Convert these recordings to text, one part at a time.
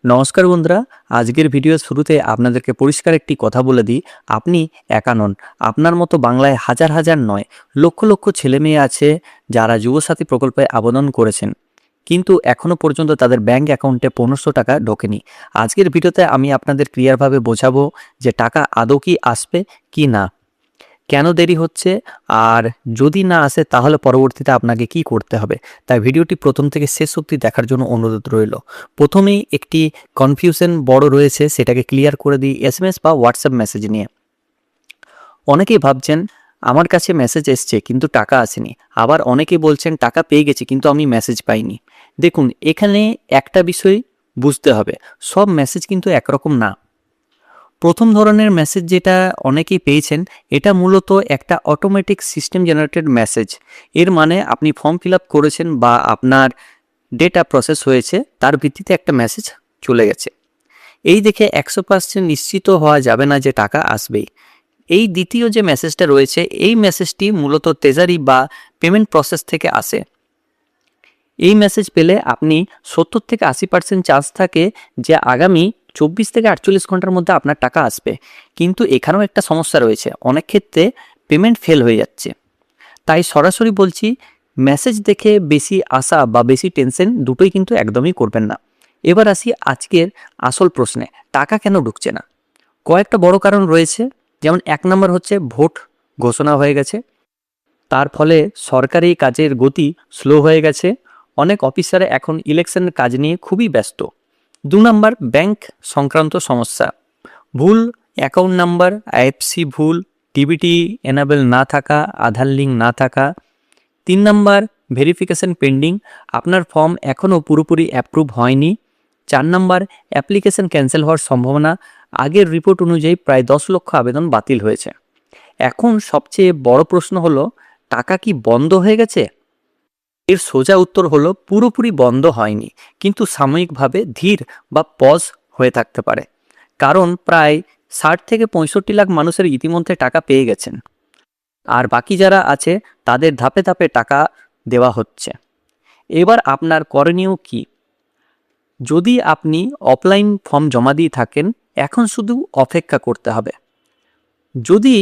নমস্কার বন্ধুরা, আজকের ভিডিওর শুরুতে আপনাদেরকে পরিষ্কার একটি কথা বলে দিই। আপনি একা নন। আপনার মতো বাংলায় হাজার হাজার নয়, লক্ষ লক্ষ ছেলেমেয়ে আছে যারা যুবসাথী প্রকল্পে আবেদন করেছেন, কিন্তু এখনও পর্যন্ত তাদের ব্যাংক অ্যাকাউন্টে 1500 টাকা ঢোকেনি। আজকের ভিডিওতে আমি আপনাদের ক্লিয়ারভাবে বোঝাবো যে টাকা আদৌ কি আসবে কি না, কেন দেরি হচ্ছে, আর যদি না আসে তাহলে পরবর্তীতে আপনাকে কি করতে হবে। তাই ভিডিওটি প্রথম থেকে শেষ অবধি দেখার জন্য অনুরোধ রইল। প্রথমেই একটি কনফিউশন বড় রয়েছে, সেটাকে ক্লিয়ার করে দিই এসএমএস বা হোয়াটসঅ্যাপ মেসেজ নিয়ে। অনেকেই ভাবছেন আমার কাছে মেসেজ এসছে কিন্তু টাকা আসেনি, আবার অনেকেই বলছেন টাকা পেয়ে গেছি কিন্তু আমি মেসেজ পাইনি। দেখুন, এখানে একটা বিষয় বুঝতে হবে, সব মেসেজ কিন্তু একরকম না। প্রথম ধরনের মেসেজ যেটা অনেকেই পেয়েছেন, এটা মূলত একটা অটোমেটিক সিস্টেম জেনারেটেড মেসেজ। এর মানে আপনি ফর্ম ফিল আপ করেছেন বা আপনার ডেটা প্রসেস হয়েছে, তার ভিত্তিতে একটা মেসেজ চলে গেছে। এই দেখে 100% নিশ্চিত হওয়া যাবে না যে টাকা আসবেই। এই দ্বিতীয় যে মেসেজটা রয়েছে, এই মেসেজটি মূলত ট্রেজারি বা পেমেন্ট প্রসেস থেকে আসে। এই মেসেজ পেলে আপনি 70 থেকে 80% চান্স থাকে যে আগামী 24 থেকে 48 ঘন্টার মধ্যে আপনার টাকা আসবে। কিন্তু এখানেও একটা সমস্যা রয়েছে, অনেক ক্ষেত্রে পেমেন্ট ফেল হয়ে যাচ্ছে। তাই সরাসরি বলছি, মেসেজ দেখে বেশি আশা বা বেশি টেনশন দুটোই কিন্তু একদমই করবেন না। এবার আসি আজকের আসল প্রশ্নে, টাকা কেন ঢুকছে না। কয়েকটা বড় কারণ রয়েছে। যেমন 1 নম্বর হচ্ছে ভোট ঘোষণা হয়ে গেছে, তার ফলে সরকারি কাজের গতি স্লো হয়ে গেছে। অনেক অফিসার এখন ইলেকশনের কাজ নিয়ে খুবই ব্যস্ত। 2 নম্বর ব্যাংক সংক্রান্ত সমস্যা, ভুল অ্যাকাউন্ট নাম্বার, আইএফসি ভুল, ডিবিটি এনাবেল না থাকা, আধার লিঙ্ক না থাকা। 3 নম্বর ভেরিফিকেশন পেন্ডিং, আপনার ফর্ম এখনও পুরোপুরি অ্যাপ্রুভ হয়নি। 4 নম্বর অ্যাপ্লিকেশন ক্যান্সেল হওয়ার সম্ভাবনা, আগের রিপোর্ট অনুযায়ী প্রায় 10 লক্ষ আবেদন বাতিল হয়েছে। এখন সবচেয়ে বড় প্রশ্ন হলো, টাকা কি বন্ধ হয়ে গেছে? এর সোজা উত্তর হলো পুরোপুরি বন্ধ হয়নি, কিন্তু সাময়িকভাবে ধীর বা পজ হয়ে থাকতে পারে। কারণ প্রায় 60 থেকে 65 লাখ মানুষের ইতিমধ্যে টাকা পেয়ে গেছেন, আর বাকি যারা আছে তাদের ধাপে ধাপে টাকা দেওয়া হচ্ছে। এবার আপনার করণীয় কি? যদি আপনি অফলাইন ফর্ম জমা দিয়ে থাকেন, এখন শুধু অপেক্ষা করতে হবে। যদি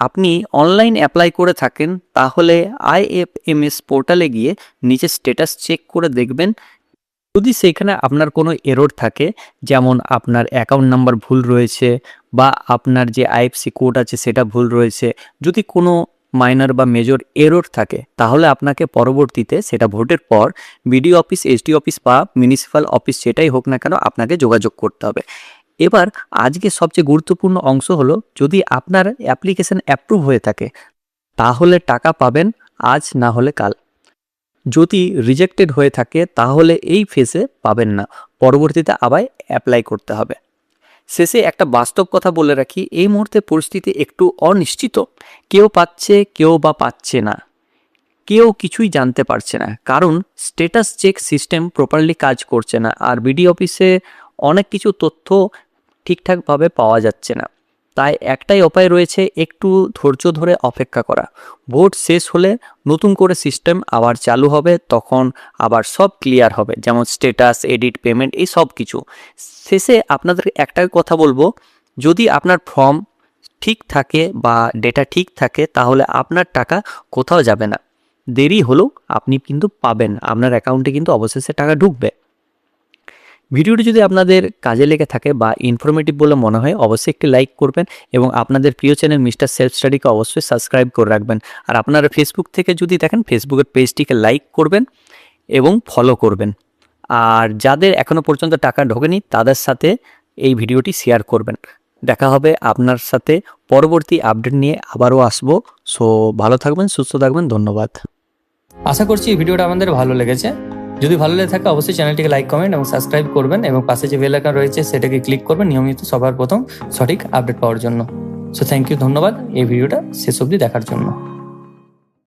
আপনি অনলাইন অ্যাপ্লাই করে থাকেন, তাহলে আইএফএমএস পোর্টালে গিয়ে নিচে স্ট্যাটাস চেক করে দেখবেন। যদি সেখানে আপনার কোনো এরর থাকে, যেমন আপনার অ্যাকাউন্ট নাম্বার ভুল রয়েছে বা আপনার যে আইএফসি কোড আছে সেটা ভুল রয়েছে, যদি কোনো মাইনর বা মেজর এরর থাকে, তাহলে আপনাকে পরবর্তীতে সেটা ভোটের পর বিডিও অফিস, এসডি অফিস বা মিউনিসিপ্যাল অফিস যেটাই হোক না কেন, আপনাকে যোগাযোগ করতে হবে। এবার আজকে সবচেয়ে গুরুত্বপূর্ণ অংশ হলো, যদি আপনার অ্যাপ্লিকেশন অ্যাপ্রুভ হয়ে থাকে তাহলে টাকা পাবেন আজ না হলে কাল। যদি রিজেক্টেড হয়ে থাকে তাহলে এই ফেজে পাবেন না, পরবর্তীতে আবার অ্যাপ্লাই করতে হবে। শেষে একটা বাস্তব কথা বলে রাখি, এই মুহূর্তে পরিস্থিতি একটু অনিশ্চিত। কেউ পাচ্ছে, কেউ বা পাচ্ছে না, কেউ কিছুই জানতে পারছে না, কারণ স্ট্যাটাস চেক সিস্টেম প্রপারলি কাজ করছে না, আর বিডি অফিসে অনেক কিছু তথ্য ঠিকঠাকভাবে পাওয়া যাচ্ছে না। তাই একটাই উপায় রয়েছে, একটু ধৈর্য ধরে অপেক্ষা করা। ভোট শেষ হলে নতুন করে সিস্টেম আবার চালু হবে, তখন আবার সব ক্লিয়ার হবে, যেমন স্ট্যাটাস, এডিট, পেমেন্ট, এই সব কিছু। শেষে আপনাদের একটাই কথা বলবো, যদি আপনার ফর্ম ঠিক থাকে বা ডেটা ঠিক থাকে, তাহলে আপনার টাকা কোথাও যাবে না। দেরি হলেও আপনি কিন্তু পাবেন, আপনার অ্যাকাউন্টে কিন্তু অবশেষে টাকা ঢুকবে। ভিডিওটি যদি আপনাদের কাজে লেগে থাকে বা ইনফরমেটিভ বলে মনে হয়, অবশ্যই একটি লাইক করবেন এবং আপনাদের প্রিয় চ্যানেল মিস্টার সেলফ স্টাডিকে অবশ্যই সাবস্ক্রাইব করে রাখবেন। আর আপনারা ফেসবুক থেকে যদি দেখেন, ফেসবুকের পেজটিকে লাইক করবেন এবং ফলো করবেন। আর যাদের এখনও পর্যন্ত টাকা ঢোকেনি তাদের সাথে এই ভিডিওটি শেয়ার করবেন। দেখা হবে আপনার সাথে পরবর্তী আপডেট নিয়ে, আবারও আসবো। সো ভালো থাকবেন, সুস্থ থাকবেন, ধন্যবাদ। আশা করছি এই ভিডিওটা আমাদের ভালো লেগেছে। যদি ভালো লেগে থাকে অবশ্যই চ্যানেলটিকে লাইক, কমেন্ট এবং সাবস্ক্রাইব করবেন, এবং পাশে যে বেল আইকন রয়েছে সেটাকে ক্লিক করবেন নিয়মিত সবার প্রথম সঠিক আপডেট পাওয়ার জন্য। সো থ্যাংক ইউ, ধন্যবাদ এই ভিডিওটা শেষ অবধি দেখার জন্য।